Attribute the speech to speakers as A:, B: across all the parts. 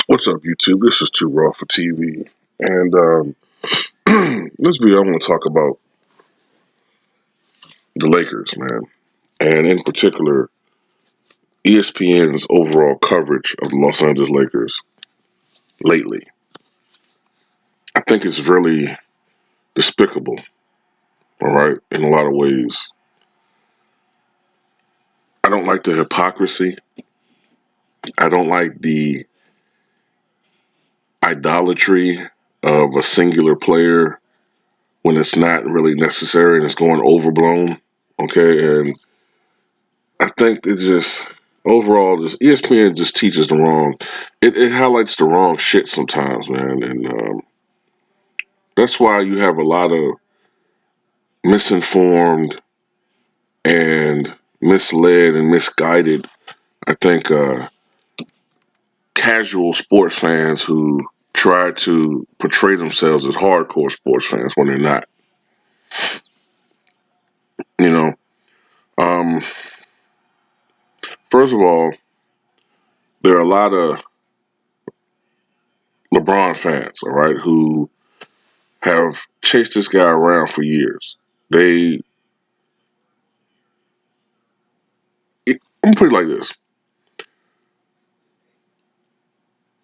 A: What's up, YouTube? This is Too Raw for TV, and this video I want to talk about the Lakers, man, and in particular ESPN's overall coverage of the Los Angeles Lakers lately. I think it's really despicable, all right, in a lot of ways. I don't like the hypocrisy. I don't like the idolatry of a singular player when it's not really necessary and it's going overblown, okay, and I think it just overall, just ESPN just teaches the wrong. It highlights the wrong shit sometimes, man, and that's why you have a lot of misinformed and misled and misguided. I think casual sports fans who try to portray themselves as hardcore sports fans when they're not. You know, um, first of all, there are a lot of LeBron fans, all right, who have chased this guy around for years. They I'm gonna put it like this.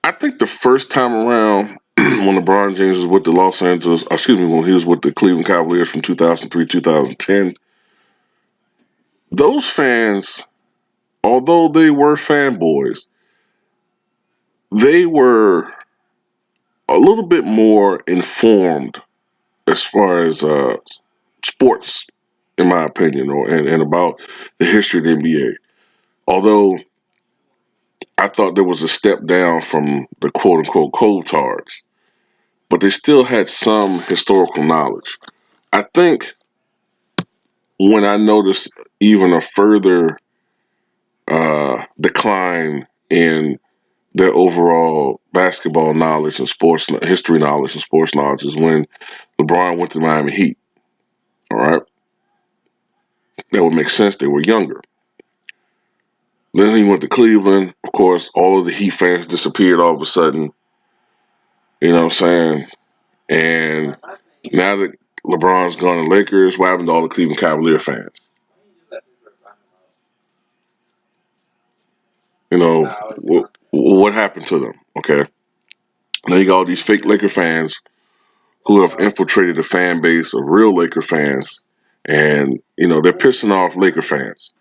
A: I think the first time around when LeBron James was with the when he was with the Cleveland Cavaliers from 2003, 2010, those fans, although they were fanboys, they were a little bit more informed as far as sports, in my opinion, and about the history of the NBA. Although I thought there was a step down from the quote unquote cold tards, but they still had some historical knowledge. I think when I noticed even a further decline in their overall basketball knowledge and sports history knowledge and sports knowledge is when LeBron went to the Miami Heat. All right, that would make sense. They were younger. Then he went to Cleveland. Of course, all of the Heat fans disappeared all of a sudden. You know what I'm saying? And now that LeBron's gone to Lakers, what happened to all the Cleveland Cavalier fans? You know, what happened to them? Okay. Now you got all these fake Laker fans who have infiltrated the fan base of real Laker fans, and they're pissing off Laker fans.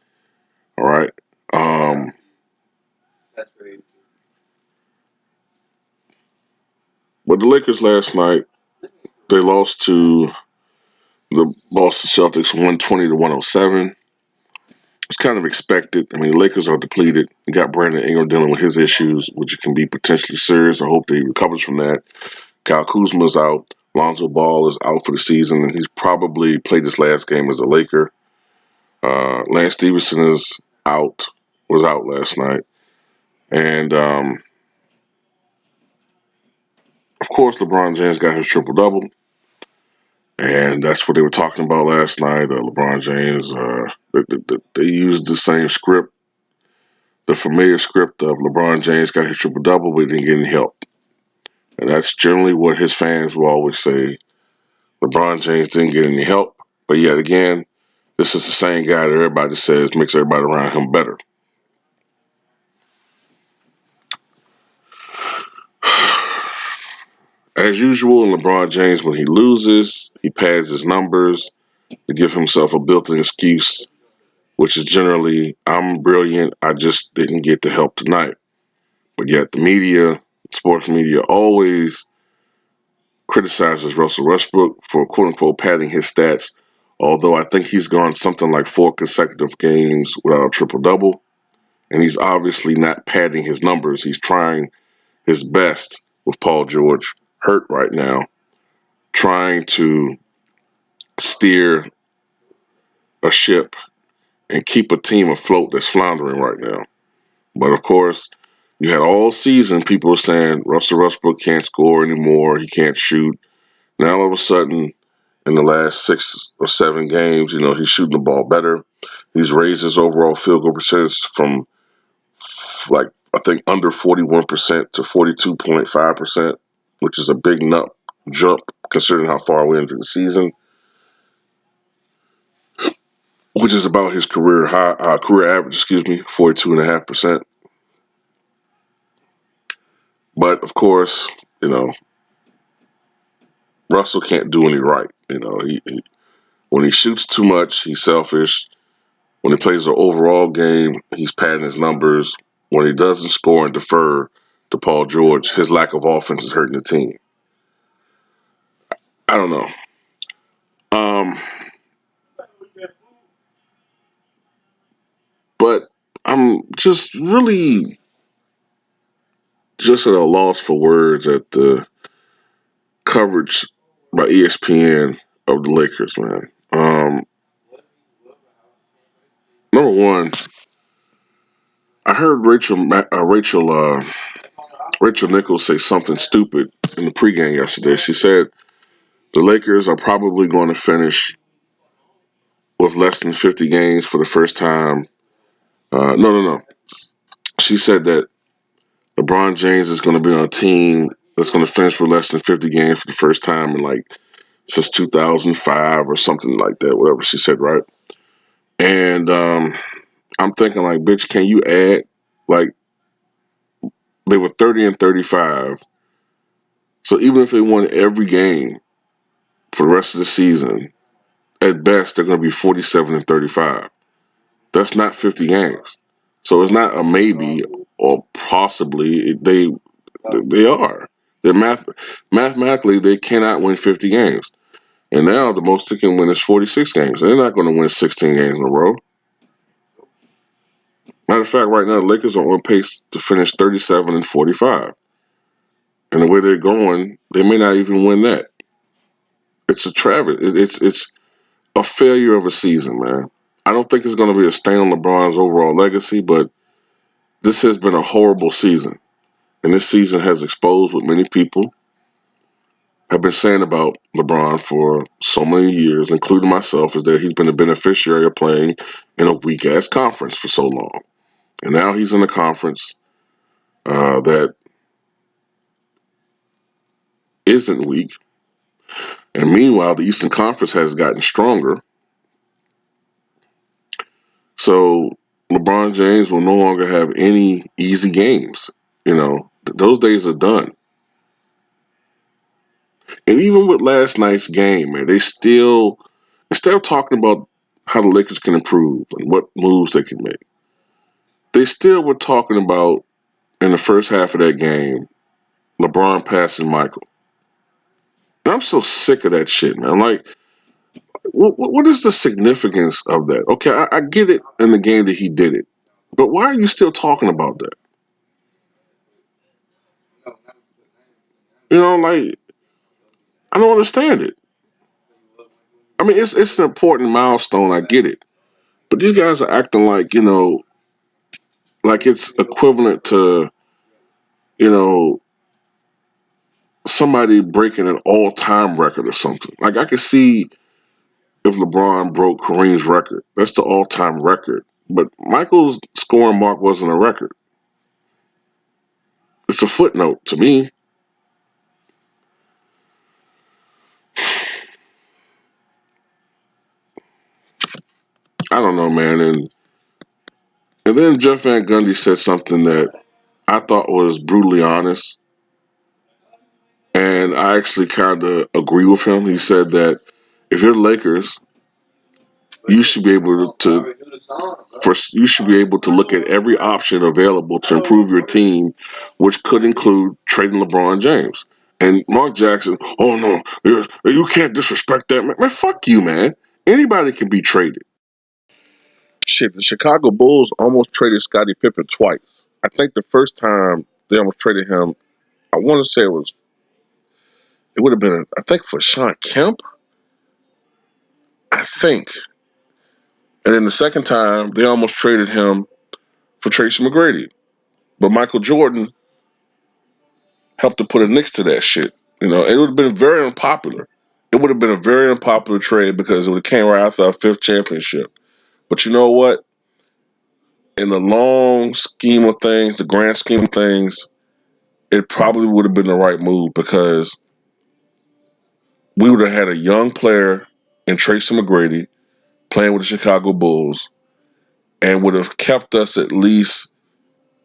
A: All right. Um, but the Lakers last night they lost to the Boston Celtics 120-107. It's kind of expected. I mean, the Lakers are depleted. You got Brandon Ingram dealing with his issues, which can be potentially serious. I hope that he recovers from that. Kyle Kuzma's out. Lonzo Ball is out for the season, and he's probably played his last game as a Laker. Lance Stevenson is out, was out last night. And, of course, LeBron James got his triple-double. And that's what they were talking about last night. LeBron James, they used the same script, the familiar script of LeBron James got his triple-double, but he didn't get any help. And that's generally what his fans will always say. LeBron James didn't get any help. But yet again, this is the same guy that everybody says makes everybody around him better. As usual, LeBron James, when he loses, he pads his numbers to give himself a built-in excuse, which is generally, I'm brilliant, I just didn't get the help tonight. But yet the media, sports media, always criticizes Russell Westbrook for quote-unquote padding his stats, although I think he's gone something like 4 consecutive games without a triple-double, and he's obviously not padding his numbers. He's trying his best with Paul George hurt right now, trying to steer a ship and keep a team afloat that's floundering right now. But of course, you had all season people were saying Russell Westbrook can't score anymore, he can't shoot. Now all of a sudden, in the last 6 or 7 games, he's shooting the ball better. He's raised his overall field goal percentage from like I think under 41% to 42.5%, which is a big jump considering how far we into the season, which is about his career high, career average, 42.5%. But of course, you know, Russell can't do any right. When he shoots too much, he's selfish. When he plays the overall game, he's padding his numbers. When he doesn't score and defer to Paul George, his lack of offense is hurting the team. I don't know. Um, but I'm just really just at a loss for words at the coverage by ESPN of the Lakers, man. Number one, I heard Rachel Nichols say something stupid in the pregame yesterday. She said the Lakers are probably going to finish with less than 50 games for the first time. No. She said that LeBron James is going to be on a team that's going to finish with less than 50 games for the first time in like since 2005 or something like that, whatever she said, right? And I'm thinking like, bitch, can you add like they were 30 and 35. So even if they won every game for the rest of the season, at best they're going to be 47 and 35. That's not 50 games. So it's not a maybe or possibly. They are. They're mathematically they cannot win 50 games. And now the most they can win is 46 games. They're not going to win 16 games in a row. Matter of fact, right now the Lakers are on pace to finish 37 and 45. And the way they're going, they may not even win that. It's a travesty. It's a failure of a season, man. I don't think it's going to be a stain on LeBron's overall legacy, but this has been a horrible season. And this season has exposed what many people have been saying about LeBron for so many years, including myself, is that he's been a beneficiary of playing in a weak ass conference for so long. And now he's in a conference that isn't weak. And meanwhile, the Eastern Conference has gotten stronger. So LeBron James will no longer have any easy games. Those days are done. And even with last night's game, man, instead of talking about how the Lakers can improve and what moves they can make, they still were talking about in the first half of that game, LeBron passing Michael. And I'm so sick of that shit, man. I'm like, what is the significance of that? Okay, I get it in the game that he did it, but why are you still talking about that? Like I don't understand it. I mean, it's an important milestone. I get it, but these guys are acting like like it's equivalent to you know somebody breaking an all-time record or something. Like I could see if LeBron broke Kareem's record. That's the all-time record. But Michael's scoring mark wasn't a record. It's a footnote to me. I don't know, man. And then Jeff Van Gundy said something that I thought was brutally honest, and I actually kind of agree with him. He said that if you're the Lakers, you should be able to first you should be able to look at every option available to improve your team, which could include trading LeBron James. And Mark Jackson, oh no, you can't disrespect that. Man, fuck you, man. Anybody can be traded. Shit, the Chicago Bulls almost traded Scottie Pippen twice. I think the first time they almost traded him, I want to say it would have been, I think, for Sean Kemp. I think. And then the second time, they almost traded him for Tracy McGrady. But Michael Jordan helped to put a nix to that shit. It would have been very unpopular. It would have been a very unpopular trade because it would have came right after our fifth championship. But you know what? in the long scheme of things, the grand scheme of things, it probably would have been the right move because we would have had a young player in Tracy McGrady playing with the Chicago Bulls and would have kept us at least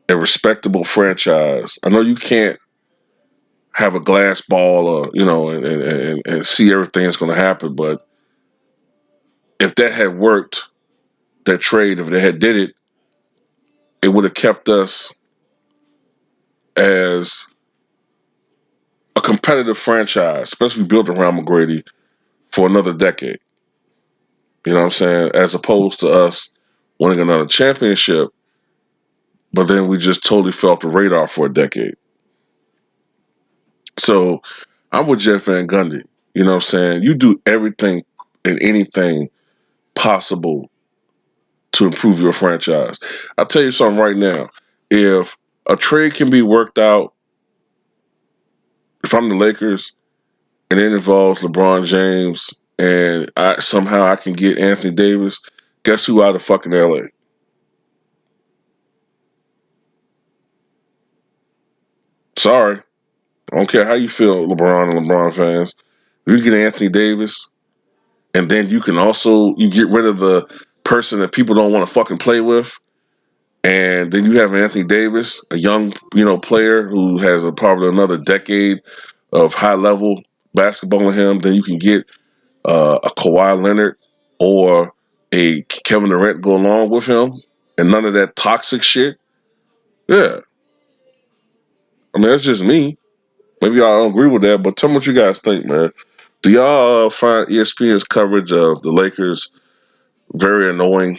A: a respectable franchise. I know you can't have a glass ball or, and see everything that's going to happen, but if that had worked, that trade, if they had did it, it would have kept us as a competitive franchise, especially built around McGrady for another decade. You know what I'm saying? As opposed to us winning another championship, but then we just totally fell off the radar for a decade. So I'm with Jeff Van Gundy. You know what I'm saying? You do everything and anything possible to improve your franchise. I'll tell you something right now. If a trade can be worked out, if I'm the Lakers and it involves LeBron James and somehow I can get Anthony Davis, guess who out of fucking LA? Sorry. I don't care how you feel, LeBron and LeBron fans. You get Anthony Davis, and then you get rid of the person that people don't want to fucking play with, and then you have Anthony Davis, a young player who has probably another decade of high level basketball in him. Then you can get a Kawhi Leonard or a Kevin Durant go along with him, and none of that toxic shit. Yeah, I mean that's just me. Maybe y'all don't agree with that, but tell me what you guys think, man. Do y'all find ESPN's coverage of the Lakers very annoying?